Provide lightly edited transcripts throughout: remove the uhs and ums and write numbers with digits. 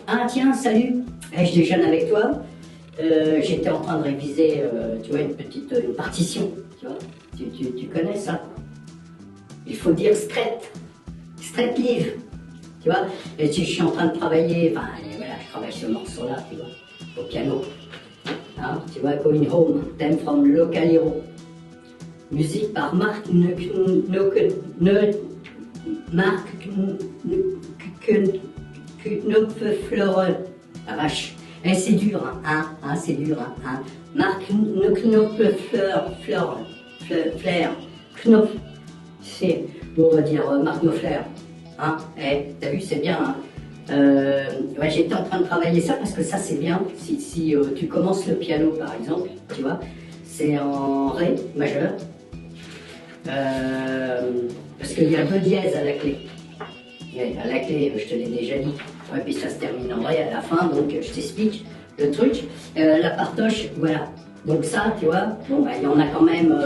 Ah tiens, salut, je déjeune avec toi. J'étais en train de réviser, tu vois, une partition, tu vois. Tu connais ça? Il faut dire straight live, tu vois. Et je suis en train de travailler, enfin voilà, je travaille ce morceau-là, tu vois, au piano. Hein, tu vois, Going Home, theme from Local Hero. Musique par Mark Knopfler. La vache. Et c'est dur, hein, c'est dur, hein. Mark Knopfler, Knopf, c'est, bon, on va dire Mark Knopfler, hein. T'as vu, c'est bien, hein. Ouais, j'étais en train de travailler ça parce que ça c'est bien. Si tu commences le piano par exemple, tu vois, c'est en Ré majeur. Parce qu'il y a 2 dièses à la clé. Et à la clé, je te l'ai déjà dit. Ouais, puis ça se termine en Ré à la fin, donc je t'explique le truc. La partoche, voilà. Donc ça, tu vois, bon, bah, il y en a quand même,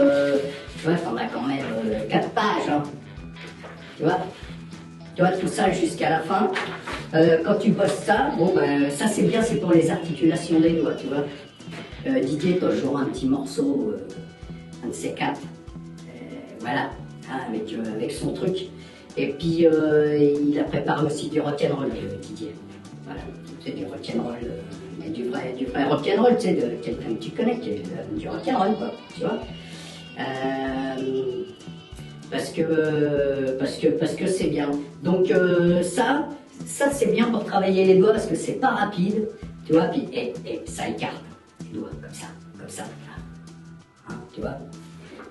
tu vois, t'en as quand même 4 pages, hein. Tu vois, tout ça jusqu'à la fin. Quand tu bosses ça, bon, ben, ça c'est bien, c'est pour les articulations des doigts, tu vois. Didier t'as toujours un petit morceau, un de ces 4, voilà, hein, avec son truc. Et puis il a préparé aussi du rock'n'roll, Didier. Voilà, c'est du rock'n'roll, mais du vrai rock'n'roll, tu sais, de quelqu'un que tu connais, qui est du rock'n'roll, quoi, tu vois. Parce que c'est bien. Donc ça c'est bien pour travailler les doigts parce que c'est pas rapide, tu vois, puis et ça écarte les doigts comme ça, hein, tu vois.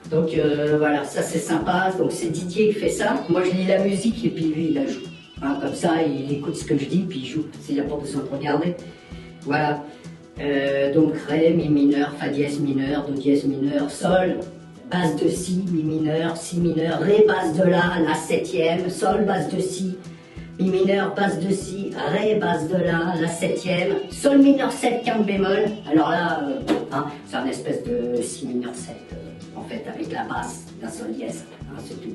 Donc voilà, ça c'est sympa. Donc c'est Didier qui fait ça. Moi je lis la musique et puis lui il la joue. Hein, comme ça il écoute ce que je dis puis il joue. Il n'y a pas besoin de regarder. Voilà. Donc Ré, Mi mineur, Fa dièse mineur, Do dièse mineur, Sol. Basse de Si, Mi mineur, Si mineur, Ré, basse de La 7e, Sol, basse de Si, Mi mineur, basse de Si, Ré, basse de La 7e, Sol mineur 7, quinte bémol. Alors là, hein, c'est un espèce de Si mineur 7, en fait, avec la basse d'un Sol dièse, hein, c'est tout.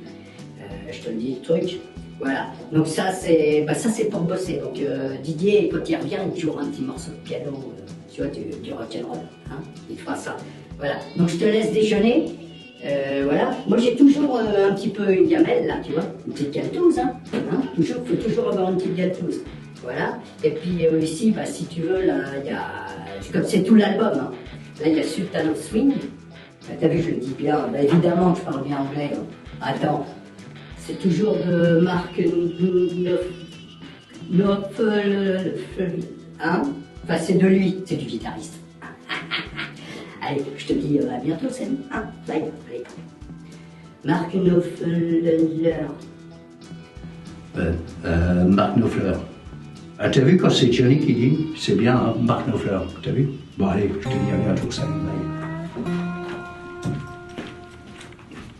Je te le dis, le truc. Voilà, donc ça c'est pour bosser. Donc Didier, quand il revient, il jouera un petit morceau de piano, tu vois, du rock'n'roll, hein, il fera ça. Voilà, donc je te laisse déjeuner. Voilà, moi j'ai toujours un petit peu une gamelle là, tu vois, une petite galtouze, hein, faut toujours avoir une petite galtouze, voilà. Et puis ici, bah, si tu veux, là, il y a, comme c'est tout l'album, hein. Là il y a Sultan of Swing, t'as vu, je le dis bien, bah, évidemment que je parle bien anglais, hein. Attends, c'est toujours de Mark hein, enfin c'est de lui, c'est du guitariste. Allez, je te dis à bientôt, Sam. Hein, bye. Allez. Mark Knopfler. Mark Knopfler. Ah, t'as vu quand c'est Johnny qui dit? C'est bien, hein, Mark Knopfler. T'as vu? Bon, allez, je te dis à bientôt, Sam. Bye.